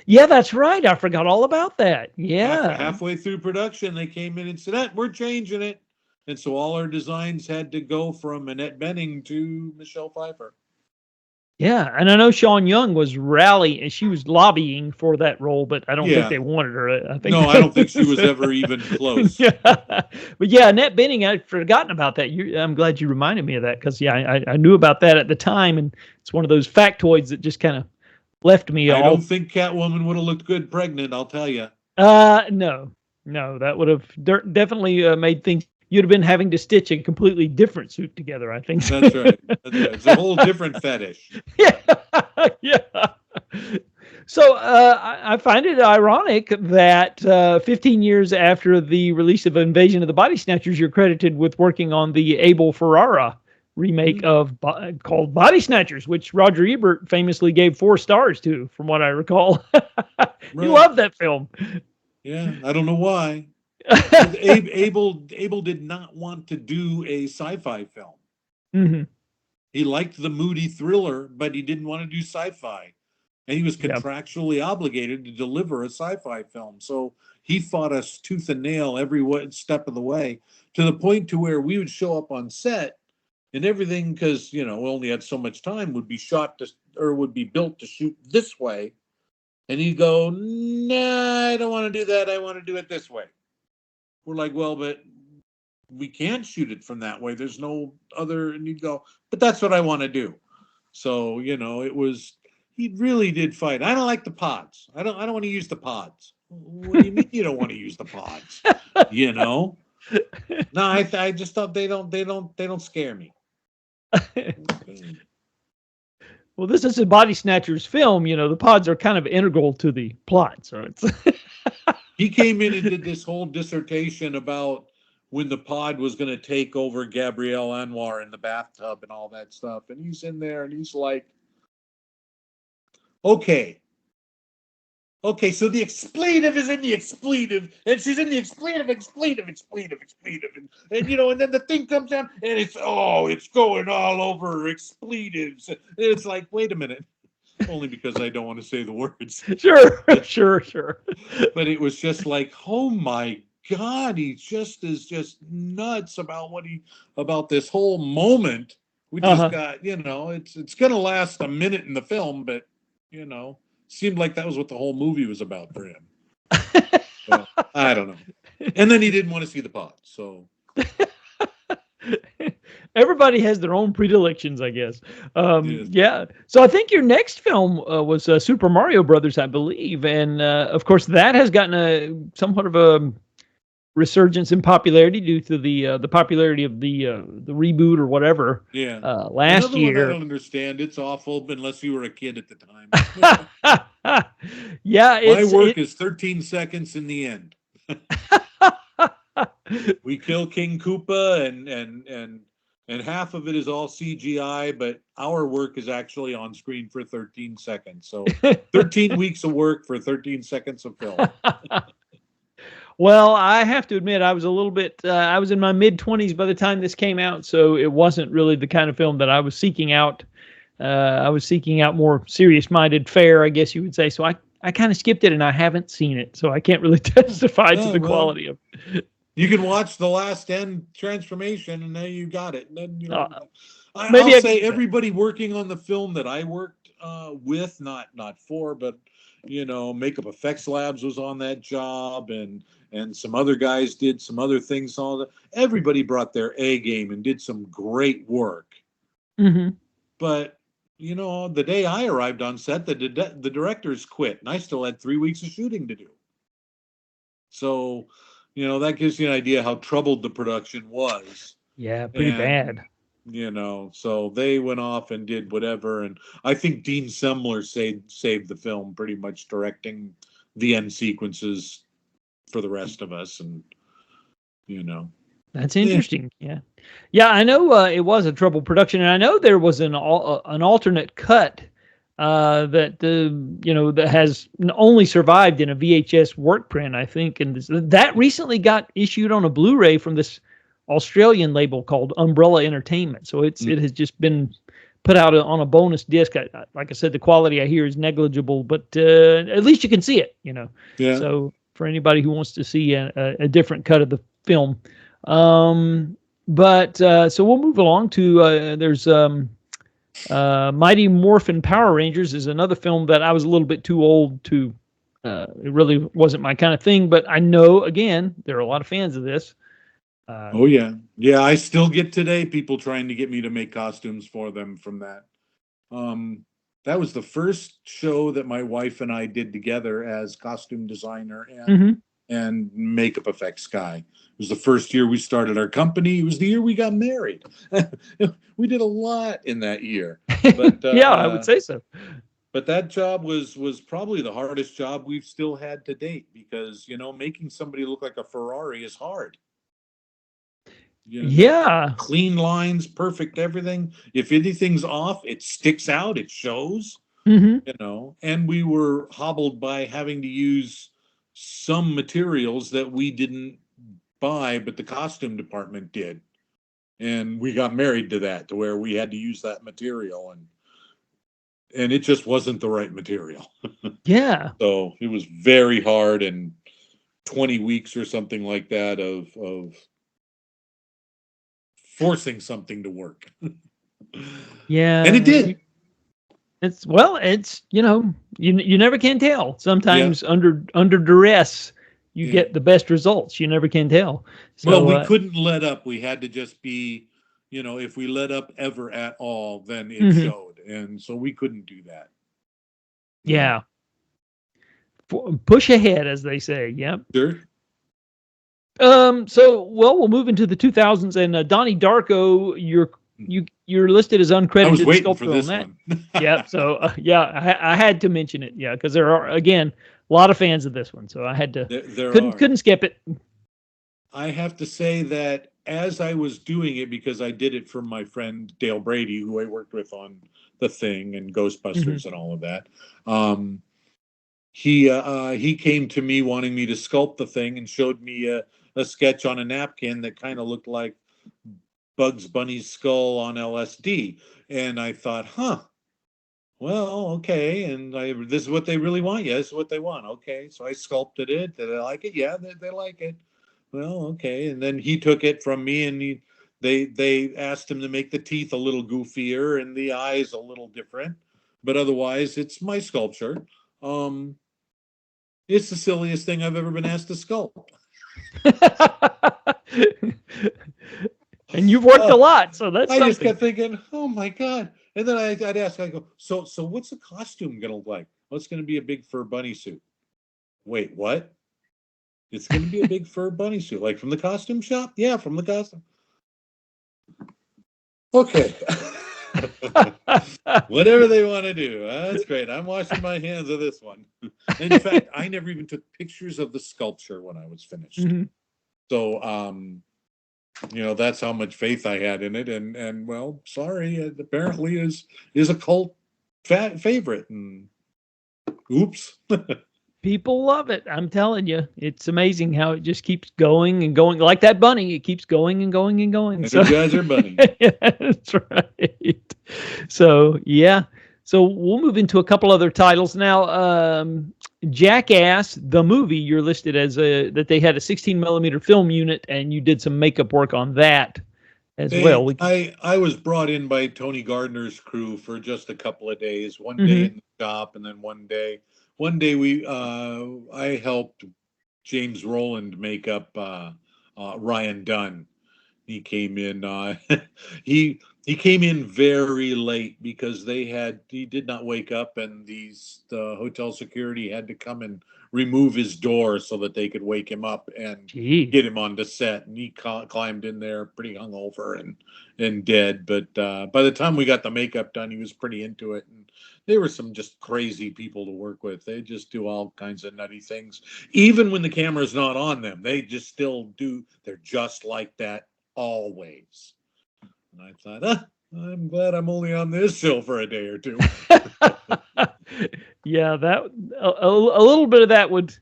Yeah, that's right. I forgot all about that. Yeah. Halfway through production, they came in and said, "We're changing it." And so all our designs had to go from Annette Bening to Michelle Pfeiffer. Yeah, and I know Sean Young was and she was lobbying for that role, but I don't think they wanted her. I don't think she was ever even close. Yeah. But yeah, Annette Bening, I'd forgotten about that. I'm glad you reminded me of that, because I knew about that at the time, and it's one of those factoids that just kind of left me. I don't think Catwoman would have looked good pregnant, I'll tell you. No, that would have definitely made things. You'd have been having to stitch a completely different suit together, I think. That's right. It's a whole different fetish. Yeah. So I find it ironic that 15 years after the release of Invasion of the Body Snatchers, you're credited with working on the Abel Ferrara remake called Body Snatchers, which Roger Ebert famously gave 4 stars to, from what I recall. He loved that film. Yeah, I don't know why. Abel did not want to do a sci-fi film. Mm-hmm. He liked the moody thriller, but he didn't want to do sci-fi. And he was contractually obligated to deliver a sci-fi film. So he fought us tooth and nail every step of the way, to the point to where we would show up on set and everything, because, we only had so much time, would be would be built to shoot this way. And he'd go, "Nah, I don't want to do that. I want to do it this way." We're like, "Well, but we can't shoot it from that way. There's no other." And he'd go, "But that's what I want to do." So, it was, he really did fight. "I don't like the pods. I don't want to use the pods." What do you mean you don't want to use the pods? No, I just thought they don't scare me. Well, this is a Body Snatchers film. The pods are kind of integral to the plot, so it's. He came in and did this whole dissertation about when the pod was going to take over Gabrielle Anwar in the bathtub and all that stuff. And he's in there and he's like, okay, so the expletive is in the expletive, and she's in the expletive, and then the thing comes down, and it's going all over expletives. And it's like, wait a minute, only because I don't want to say the words. Sure. But it was just like, oh my God, he just is just nuts about this whole moment. We just got, it's going to last a minute in the film, but seemed like that was what the whole movie was about for him. So, I don't know. And then he didn't want to see the pod. So everybody has their own predilections, I guess. Yes. Yeah. So I think your next film was Super Mario Brothers, I believe, and of course that has gotten somewhat of a resurgence in popularity due to the popularity of the reboot or whatever. Yeah. Last Another year. one I don't understand. It's awful unless you were a kid at the time. Yeah. My work is 13 seconds in the end. We kill King Koopa and half of it is all CGI, but our work is actually on screen for 13 seconds. So 13 weeks of work for 13 seconds of film. Well, I have to admit, I was a little bit, I was in my mid-20s by the time this came out, so it wasn't really the kind of film that I was seeking out. I was seeking out more serious-minded fare, I guess you would say. So I kind of skipped it, and I haven't seen it, so I can't really testify to the quality of it. You can watch The Last End Transformation, and now you got it. And then, I'll say everybody working on the film that I worked with, not for, but Makeup Effects Labs was on that job, and some other guys did some other things. All that, everybody brought their A game and did some great work. Mm-hmm. But the day I arrived on set, the directors quit, and I still had 3 weeks of shooting to do. So, that gives you an idea how troubled the production was. Yeah, pretty bad. So they went off and did whatever, and I think Dean Semler saved the film, pretty much directing the end sequences for the rest of us, and That's interesting. Yeah. I know it was a troubled production, and I know there was an alternate cut that that has only survived in a VHS work print, I think, and that recently got issued on a Blu-ray from this Australian label called Umbrella Entertainment. So it has just been put out on a bonus disc. Like I said, the quality I hear is negligible, but at least you can see it. Yeah. So for anybody who wants to see a different cut of the film. But so we'll move along to there's Mighty Morphin Power Rangers is another film that I was a little bit too old to. It really wasn't my kind of thing, but I know, again, there are a lot of fans of this. Oh yeah. I still get today people trying to get me to make costumes for them from that. That was the first show that my wife and I did together as costume designer and makeup effects guy. It was the first year we started our company. It was the year we got married. We did a lot in that year. But, yeah, I would say so. But that job was probably the hardest job we've still had to date, because making somebody look like a Ferrari is hard. Yeah. Clean lines, perfect everything. If anything's off, it sticks out, it shows. And we were hobbled by having to use some materials that we didn't buy, but the costume department did. And we got married to that, to where we had to use that material, and it just wasn't the right material. Yeah. So it was very hard, and 20 weeks or something like that of forcing something to work. Yeah. And it did. It's you never can tell. Sometimes under duress you get the best results. You never can tell. So, we couldn't let up. We had to just be, if we let up ever at all, then it showed. And so we couldn't do that. Yeah. Push ahead, as they say. Yep. Sure. We'll move into the 2000s, and Donnie Darko, you're listed as uncredited. I was waiting sculptor for this on that. one. Yeah. So I had to mention it. Yeah, because there are, again, a lot of fans of this one, so I had to There couldn't are. couldn't skip it. I have to say that as I was doing it, because I did it for my friend Dale Brady, who I worked with on The Thing and Hmm. Ghostbusters and all of that. Um, he came to me wanting me to sculpt the thing and showed me a sketch on a napkin that kind of looked like Bugs Bunny's skull on LSD, and I thought, huh. Well, okay, and this is what they really want. Yeah, this is what they want. Okay, so I sculpted it. Did they like it? Yeah, they like it. Well, okay, and then he took it from me, and they asked him to make the teeth a little goofier and the eyes a little different, but otherwise, it's my sculpture. Um, it's the silliest thing I've ever been asked to sculpt. And you've worked a Uh, lot, so that's I just something. kept thinking, oh my god. And then I'd ask, I go, so what's the costume gonna look like? Oh, it's gonna be a big fur bunny suit. Wait, what? It's gonna be a big fur bunny suit, like from the costume shop? Yeah, from the costume. Okay. Whatever they want to do. That's great. I'm washing my hands of this one. In fact, I never even took pictures of the sculpture when I was finished. Mhm. So that's how much faith I had in it, and well, sorry, it apparently is a cult favorite, and oops. People love it. I'm telling you, it's amazing how it just keeps going and going, like that bunny. It keeps going and going and going. So Energizer Bunny. yeah, that's right. So yeah. So we'll move into a couple other titles now. Jackass, the movie, you're listed as that they had a 16 millimeter film unit, and you did some makeup work on that as well. I was brought in by Tony Gardner's crew for just a couple of days. One day Mhm. in the shop, and then one day we I helped James Rowland make up Ryan Dunn. He came in. He came in very late because he did not wake up, and the hotel security had to come and remove his door so that they could wake him up and Jeez. get him on the set. And he climbed in there pretty hungover and dead. But by the time we got the makeup done, he was pretty into it. And they were some just crazy people to work with. They just do all kinds of nutty things, even when the camera's not on them. They just still do. They're just like that always. And I thought, I'm glad I'm only on this show for a day or two. Yeah, that a little bit of that would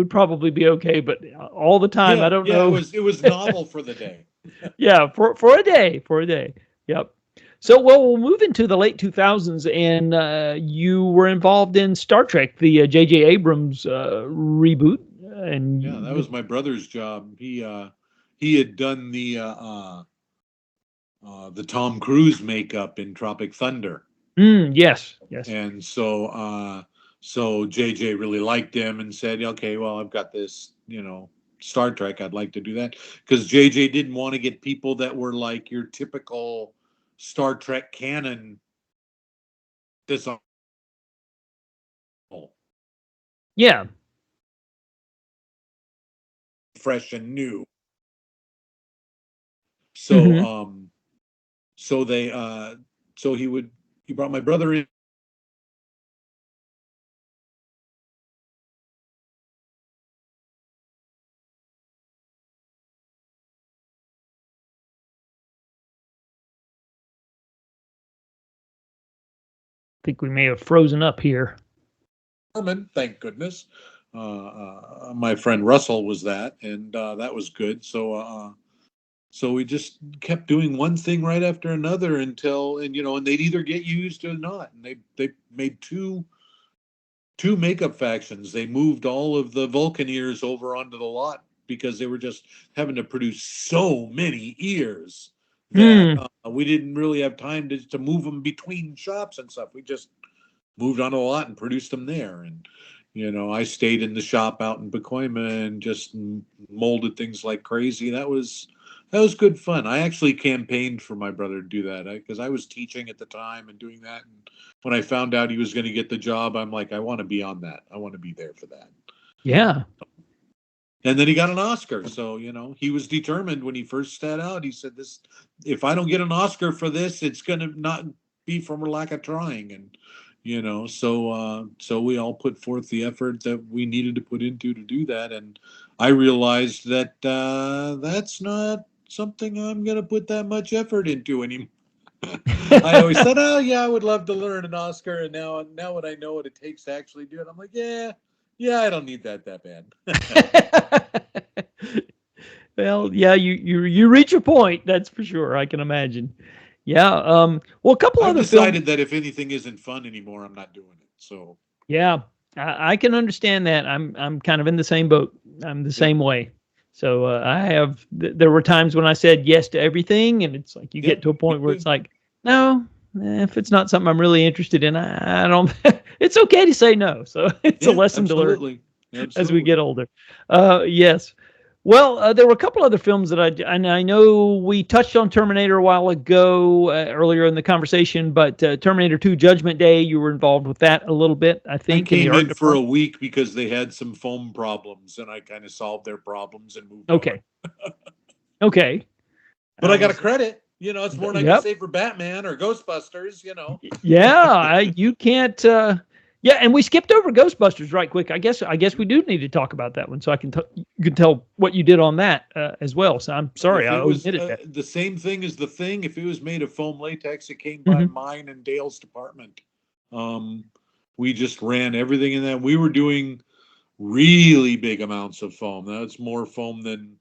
probably be okay, but all the time, I Yeah, don't yeah, know. it was novel for the day. Yeah, for a day, for a day. Yep. So, well, we'll move into the late 2000s, and you were involved in Star Trek, the J.J. Abrams reboot, Yeah, that and was my brother's job. He had done the Tom Cruise makeup in Tropic Thunder. yes, yes. And so JJ really liked him and said, okay, well, I've got this, Star Trek. I'd like to do that because JJ didn't want to get people that were like your typical Star Trek canon design. Yeah. Fresh and new. So Hmm. so they so he brought my brother in. I think we may have frozen up here. Thank goodness. My friend Russell was that, and that was good. So we just kept doing one thing right after another and they'd either get used or not. And they made two makeup factions. They moved all of the Vulcan ears over onto the lot because they were just having to produce so many ears that Hmm. we didn't really have time to move them between shops and stuff. We just moved on a lot and produced them there. And I stayed in the shop out in Pacoima and just molded things like crazy. That was good fun. I actually campaigned for my brother to do that because I was teaching at the time and doing that. And when I found out he was going to get the job, I'm like, I want to be on that. I want to be there for that. Yeah. And then he got an Oscar. So, he was determined when he first set out. He said, if I don't get an Oscar for this, it's going to not be from a lack of trying. And, So we all put forth the effort that we needed to put into to do that, and I realized that that's not something I'm going to put that much effort into anymore. I always thought, oh yeah, I would love to learn an Oscar, and now when I know what it takes to actually do it, I'm like, yeah, I don't need that bad. Well, yeah, you reach a point, that's for sure. I can imagine. Yeah. Well, a couple I've other films. decided that if anything isn't fun anymore, I'm not doing it. So Yeah, I can understand that. I'm kind of in the same boat. I'm the yep, same way. So there were times when I said yes to everything, and it's like you get yep, to a me point where too. it's like, no, if it's not something I'm really interested in, I don't. It's okay to say no. So it's a Yeah, lesson to learn absolutely, as we absolutely. get older. Yes. Well, there were a couple other films that and I know we touched on Terminator a while ago, earlier in the conversation, but Terminator 2 Judgment Day, you were involved with that a little bit, I I think, in the came art in for a department. week because they had some foam problems, and I kind of solved their problems and moved on. Okay. Okay. But I got a So, credit. It's more than I can yep. say for Batman or Ghostbusters. Yeah, you can't. Yeah, and we skipped over Ghostbusters right quick. I guess we do need to talk about that one, so you can tell what you did on that as well. So I'm sorry If I it was omitted that. the same thing as the Thing, if it was made of foam latex, it came by Hmm. mine and Dale's department. Um, we just ran everything in that. We were doing really big amounts of foam. That's more foam than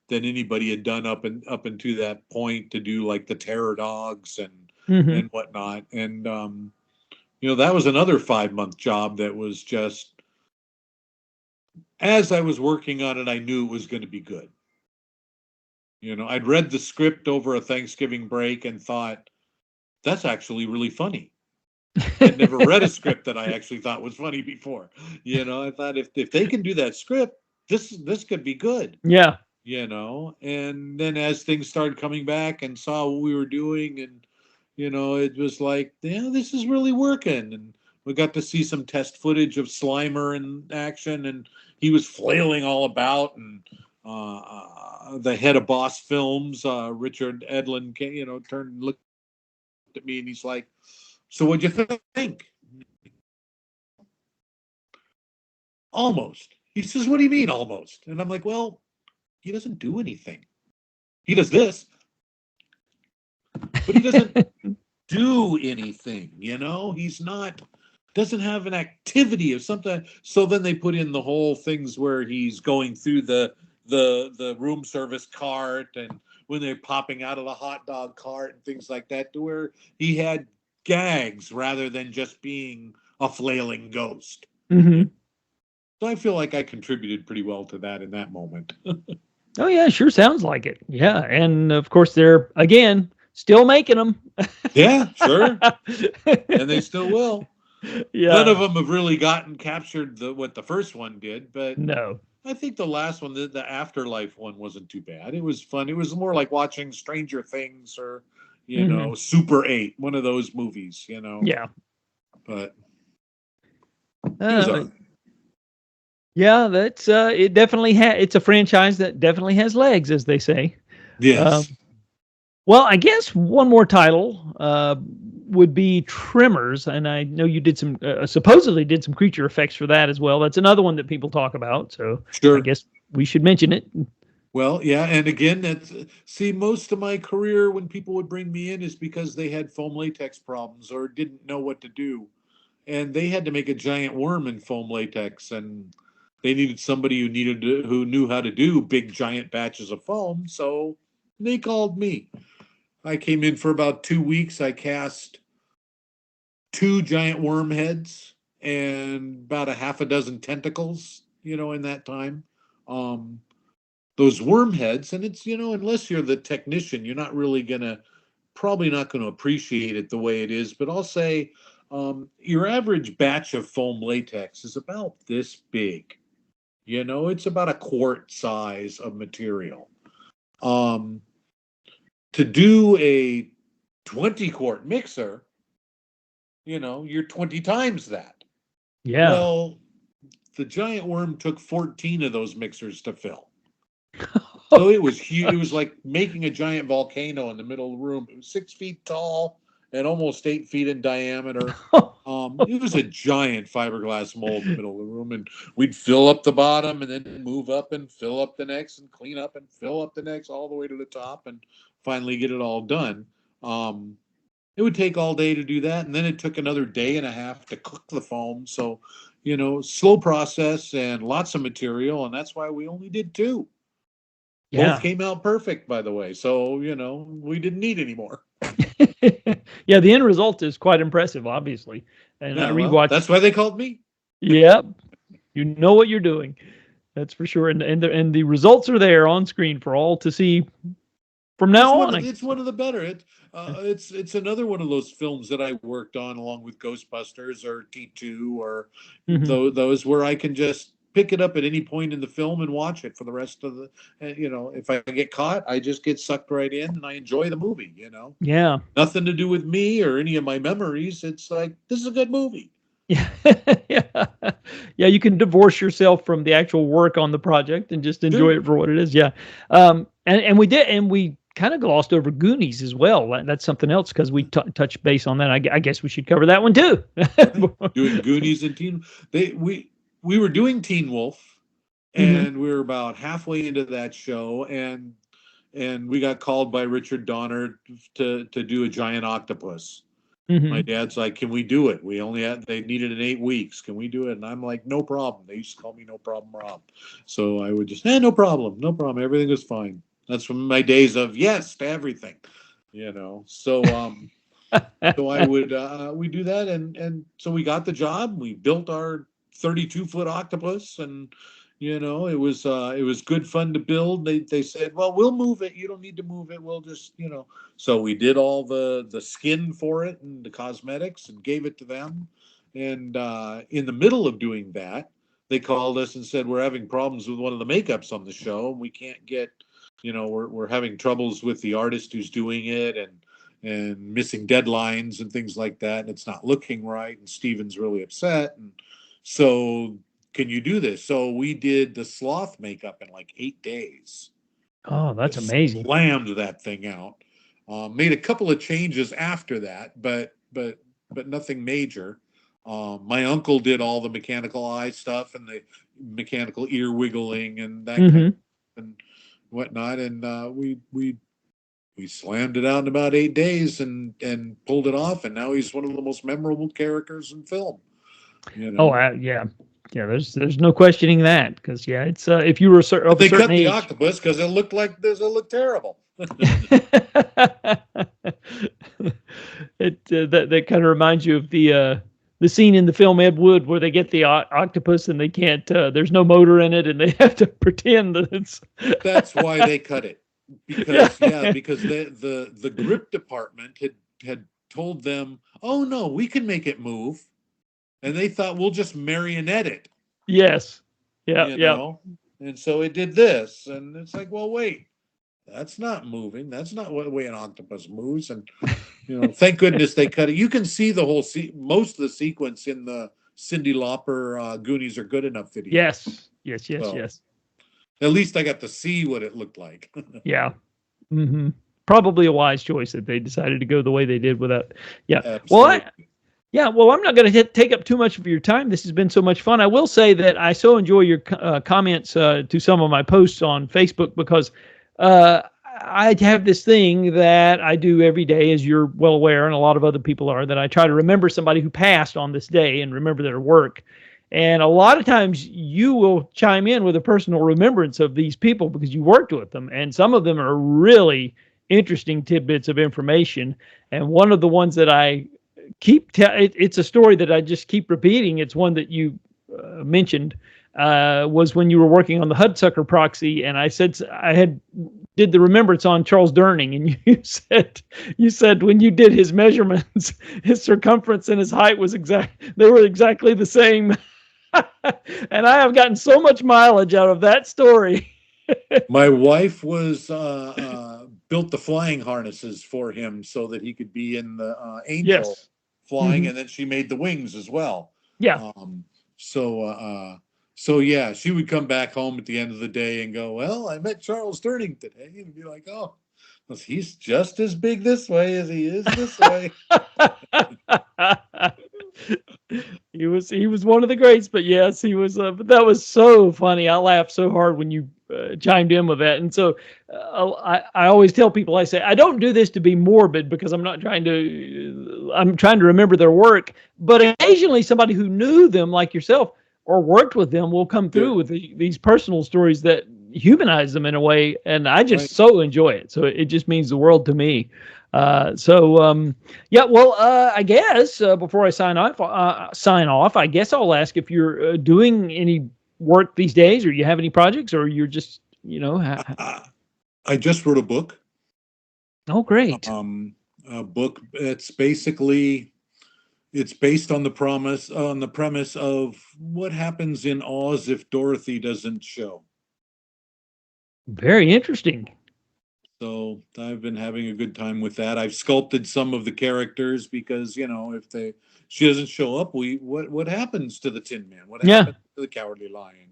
anybody had done up until that point to do like the Terror Dogs Hmm. and whatnot. And that was another 5 month job that was just as I was working on it, I knew it was going to be good. I'd read the script over a Thanksgiving break and thought, that's actually really funny. I'd never read a script that I actually thought was funny before. I thought if they can do that script, this could be good. Yeah. And then as things started coming back and saw what we were doing, and it was like, yeah, this is really working. And we got to see some test footage of Slimer in action, and he was flailing all about. And the head of Boss Films, Richard Edlin, turned and looked at me, and he's like, "So what'd you think?" Almost. He says, "What do you mean almost?" And I'm like, "Well, he doesn't do anything. He does this, but he doesn't do anything. He's not." Doesn't have an activity of something. So then they put in the whole things where he's going through the room service cart, and when they're popping out of the hot dog cart and things like that, to where he had gags rather than just being a flailing ghost. Yeah. Hmm. So I feel like I contributed pretty well to that in that moment. Oh yeah, sure sounds like it. Yeah, and of course they're again still making them. Yeah, sure. And they still will. None Yeah. of them have really gotten captured what the first one did, but No. I think the last one, the Afterlife one, wasn't too bad. It was fun. It was more like watching Stranger Things or, Hmm. Super 8, one of those movies. Yeah. But it was all Uh, right. yeah, that's it. Definitely it's a franchise that definitely has legs, as they say. Yes. Um, well, I guess one more title would be Tremors, and I know you did supposedly did some creature effects for that as well. That's another one that people talk about, so I Sure. guess we should mention it. Well, yeah. And again, see, most of my career when people would bring me in is because they had foam latex problems or didn't know what to do. And they had to make a giant worm in foam latex, and they needed somebody who knew how to do big giant batches of foam, so they called me. I came in for about 2 weeks. I cast two giant worm heads and about a half a dozen tentacles, in that time. Um, those worm heads, and it's, unless you're the technician, you're not really probably not gonna appreciate it the way it is. But I'll say, your average batch of foam latex is about this big. It's about a quart size of material. Um, to do a 20 quart mixer, you're 20 times that. Yeah. Well, the giant worm took 14 of those mixers to fill. So it was huge. It was like making a giant volcano in the middle of the room. It was 6 feet tall and almost 8 feet in diameter. It was a giant fiberglass mold in the middle of the room, and we'd fill up the bottom and then move up and fill up the next and clean up and fill up the next all the way to the top and finally get it all done. It would take all day to do that, and then it took another day and a half to cook the foam. So, slow process and lots of material, and that's why we only did two. Yeah. Both came out perfect, by the way. So, we didn't need any more. Yeah, the end result is quite impressive, obviously. And Yeah, I well, rewatched. that's why they called me. Yep, you know what you're doing. That's for sure. And the results are there on screen for all to see from now on. It's one of the better. It's another one of those films that I worked on along with Ghostbusters or T2 or those where I can just pick it up at any point in the film and watch it for the rest of the. If I get caught, I just get sucked right in and I enjoy the movie. Yeah. Nothing to do with me or any of my memories. It's like this is a good movie. Yeah. Yeah. Yeah. You can divorce yourself from the actual work on the project and just enjoy it for what it is. Yeah. And we kind of glossed over Goonies as well. That's something else because we touched base on that. I guess we should cover that one too. Doing Goonies and we were doing Teen Wolf, and we were about halfway into that show, and we got called by Richard Donner to do a giant octopus. My dad's like, "Can we do it? They needed it in 8 weeks. Can we do it?" And I'm like, "No problem." They used to call me No Problem Rob. So I would just, no problem. Everything was fine. That's from my days of yes to everything, So, so I would we do that, and so we got the job. We built our 32-foot octopus, and it was good fun to build. They said, "Well, we'll move it. You don't need to move it. We'll just So we did all the skin for it and the cosmetics and gave it to them. And in the middle of doing that, they called us and said, "We're having problems with one of the makeups on the show, and we can't get." We're having troubles with the artist who's doing it and missing deadlines and things like that. And it's not looking right. And Steven's really upset. And so can you do this? So we did the sloth makeup in like 8 days. Oh, that's amazing. Slammed that thing out. Made a couple of changes after that, but nothing major. My uncle did all the mechanical eye stuff and the mechanical ear wiggling and that kind of and whatnot, and we slammed it out in about 8 days and pulled it off, and now he's one of the most memorable characters in film. Oh, yeah. There's no questioning that because it's if you were of a certain they cut age, the octopus because it looked terrible. That kind of reminds you of the scene in the film Ed Wood where they get the octopus and they can't. There's no motor in it, and they have to pretend that it's. That's why they cut it because the grip department had told them, "Oh no, we can make it move," and they thought we'll just marionette it. Yes. Yeah. And so it did this, and it's like, well, wait. That's not moving. That's not the way an octopus moves. And, thank goodness they cut it. You can see the whole most of the sequence in the Cyndi Lauper Goonies Are Good Enough video. Yes. At least I got to see what it looked like. Yeah. Probably a wise choice that they decided to go the way they did with that. Yeah. Absolutely. Well, I'm not going to take up too much of your time. This has been so much fun. I will say that I so enjoy your comments to some of my posts on Facebook because I have this thing that I do every day, as you're well aware, and a lot of other people are, that I try to remember somebody who passed on this day and remember their work. And a lot of times you will chime in with a personal remembrance of these people because you worked with them. And some of them are really interesting tidbits of information. And one of the ones that I it's a story that I just keep repeating. It's one that you mentioned. Was when you were working on the Hudsucker proxy, and I said did the remembrance on Charles Durning, and you said when you did his measurements, his circumference and his height was they were exactly the same. And I have gotten so much mileage out of that story. My wife was built the flying harnesses for him so that he could be in the Angel flying, and then she made the wings as well. Yeah. So yeah, she would come back home at the end of the day and go, "Well, I met Charles Durning today," and be like, "Oh, well, he's just as big this way as he is this way." He was one of the greats, but yes, he was. But that was so funny. I laughed so hard when you chimed in with that. And so I always tell people, I say, I don't do this to be morbid because I'm not trying to. I'm trying to remember their work. But occasionally, somebody who knew them, like yourself, or worked with them, will come through with these personal stories that humanize them in a way, and I just so enjoy it. So it just means the world to me. Yeah, well, I guess before I sign off, I guess I'll ask if you're doing any work these days, or you have any projects, or you're just, I just wrote a book. Oh, great. A book. It's based on the premise of what happens in Oz if Dorothy doesn't show. Very interesting. So I've been having a good time with that. I've sculpted some of the characters because, if she doesn't show up, what happens to the Tin Man? What happens to the Cowardly Lion?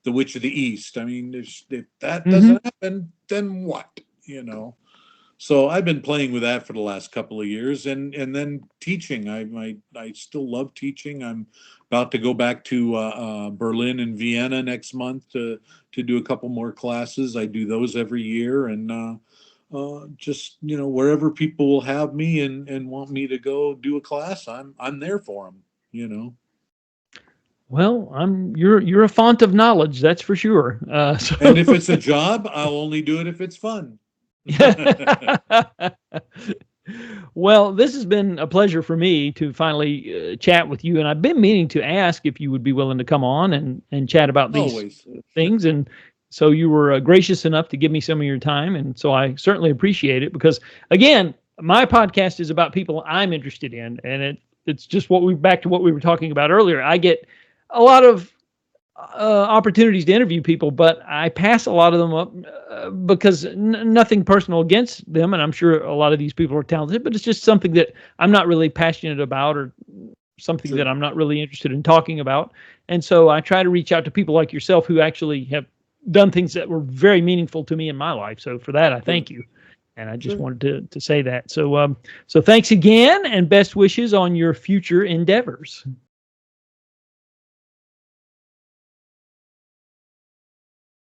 The Witch of the East. I mean, if that doesn't happen, then what? So I've been playing with that for the last couple of years, and then teaching. I still love teaching. I'm about to go back to Berlin and Vienna next month to do a couple more classes. I do those every year, and just wherever people will have me and want me to go do a class, I'm there for them. Well, you're a font of knowledge, that's for sure. And if it's a job, I'll only do it if it's fun. Well, this has been a pleasure for me to finally chat with you, and I've been meaning to ask if you would be willing to come on and chat about these things. And so you were gracious enough to give me some of your time, and so I certainly appreciate it, because again, my podcast is about people I'm interested in, and it's just back to what we were talking about earlier. I get a lot of opportunities to interview people, but I pass a lot of them up because nothing personal against them, and I'm sure a lot of these people are talented, but it's just something that I'm not really passionate about, or something that I'm not really interested in talking about. And so I try to reach out to people like yourself who actually have done things that were very meaningful to me in my life. So for that, I thank you. And I just wanted to say that. So thanks again, and best wishes on your future endeavors.